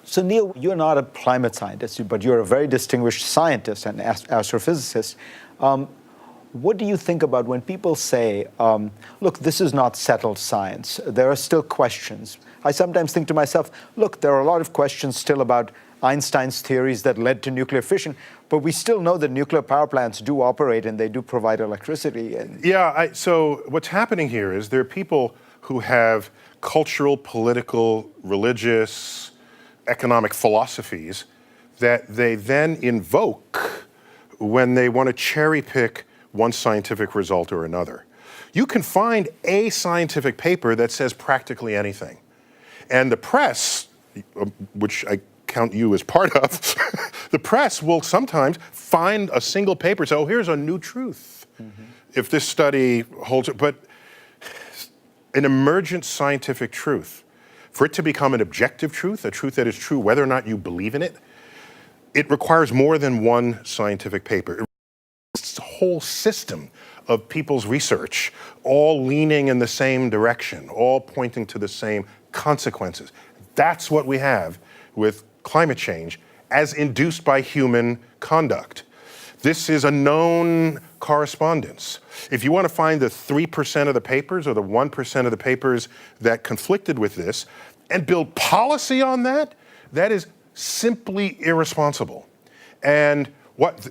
So Neil, you're not a climate scientist, but you're a very distinguished scientist and astrophysicist. What do you think about when people say, look, this is not settled science, there are still questions? I sometimes think to myself, look, there are a lot of questions still about Einstein's theories that led to nuclear fission, but we still know that nuclear power plants do operate and they do provide electricity. Yeah, so what's happening here is there are people who have cultural, political, religious, economic philosophies that they then invoke when they want to cherry pick one scientific result or another. You can find a scientific paper that says practically anything. And the press, which I count you as part of, the press will sometimes find a single paper and say, oh, here's a new truth. Mm-hmm. If this study holds it, but an emergent scientific truth, for it to become an objective truth, a truth that is true whether or not you believe in it, it requires more than one scientific paper. It's a whole system of people's research, all leaning in the same direction, all pointing to the same consequences. That's what we have with climate change as induced by human conduct. This is a known correspondence. If you want to find the 3% of the papers or the 1% of the papers that conflicted with this and build policy on that, that is simply irresponsible. And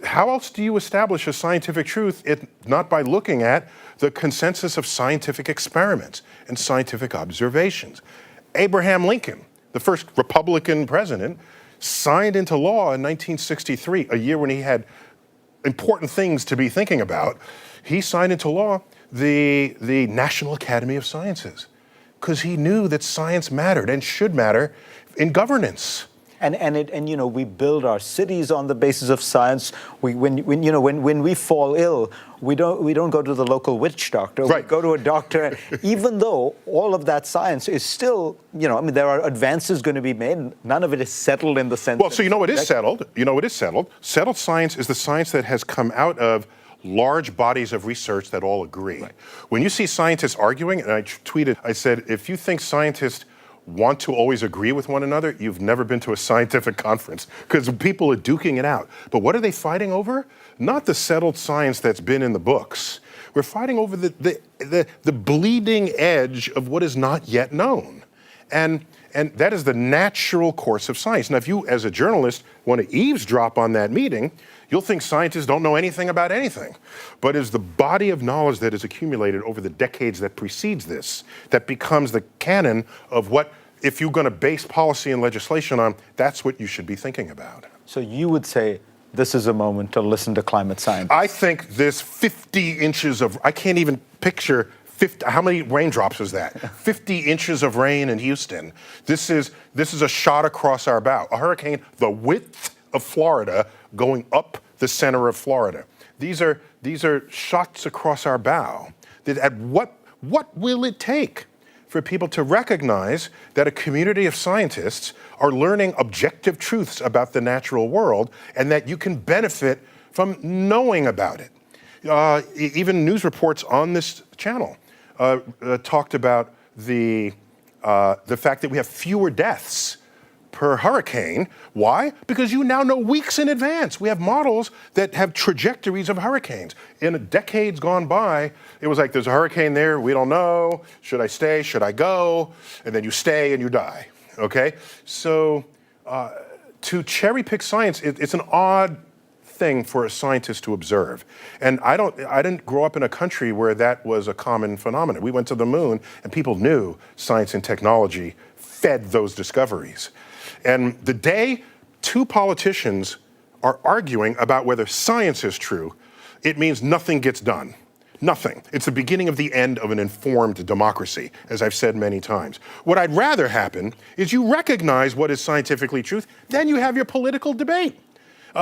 how else do you establish a scientific truth if not by looking at the consensus of scientific experiments and scientific observations? Abraham Lincoln, the first Republican president, signed into law in 1963, a year when he had important things to be thinking about. He signed into law the National Academy of Sciences because he knew that science mattered and should matter in governance. And you know, we build our cities on the basis of science. When we fall ill, we don't go to the local witch doctor. Right. We go to a doctor, even though all of that science is still, I mean, there are advances going to be made. None of it is settled in the sense. Well, so you know what is settled? You know what is settled? Settled science is the science that has come out of large bodies of research that all agree. Right. When you see scientists arguing, and I tweeted, I said, if you think scientists want to always agree with one another, you've never been to a scientific conference because people are duking it out. But what are they fighting over? Not the settled science that's been in the books. We're fighting over the bleeding edge of what is not yet known. And that is the natural course of science. Now, if you, as a journalist, want to eavesdrop on that meeting, you'll think scientists don't know anything about anything. But it's the body of knowledge that is accumulated over the decades that precedes this that becomes the canon of what, if you're going to base policy and legislation on, that's what you should be thinking about. So you would say this is a moment to listen to climate science. I think this 50 inches of, I can't even picture 50, how many raindrops is that? 50 inches of rain in Houston. This is a shot across our bow. A hurricane the width of Florida going up the center of Florida. These are shots across our bow. At what will it take for people to recognize that a community of scientists are learning objective truths about the natural world and that you can benefit from knowing about it? Even news reports on this channel talked about the fact that we have fewer deaths per hurricane. Why? Because you now know weeks in advance. We have models that have trajectories of hurricanes. In decades gone by, it was like, there's a hurricane there, we don't know. Should I stay? Should I go? And then you stay and you die, okay? So to cherry pick science, it's an odd thing for a scientist to observe. And I didn't grow up in a country where that was a common phenomenon. We went to the moon and people knew science and technology fed those discoveries. And the day two politicians are arguing about whether science is true, it means nothing gets done. Nothing. It's the beginning of the end of an informed democracy, as I've said many times. What I'd rather happen is you recognize what is scientifically truth, then you have your political debate.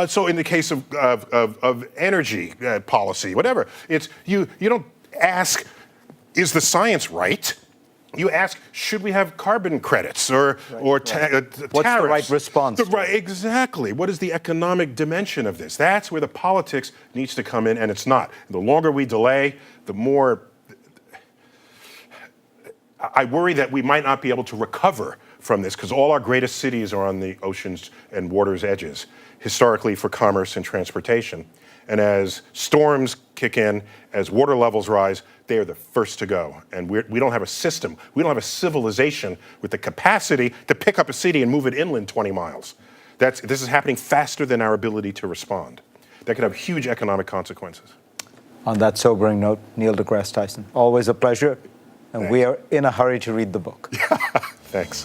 So in the case of energy policy, whatever, it's you don't ask, is the science right? You ask, should we have carbon credits or tariffs? What's the right response? Exactly. What is the economic dimension of this? That's where the politics needs to come in, and it's not. The longer we delay, the more I worry that we might not be able to recover from this, because all our greatest cities are on the oceans and water's edges, historically for commerce and transportation. And as storms kick in, as water levels rise, they are the first to go. And we don't have a system, we don't have a civilization with the capacity to pick up a city and move it inland 20 miles. This is happening faster than our ability to respond. That could have huge economic consequences. On that sobering note, Neil deGrasse Tyson, always a pleasure. And we are in a hurry to read the book. Thanks.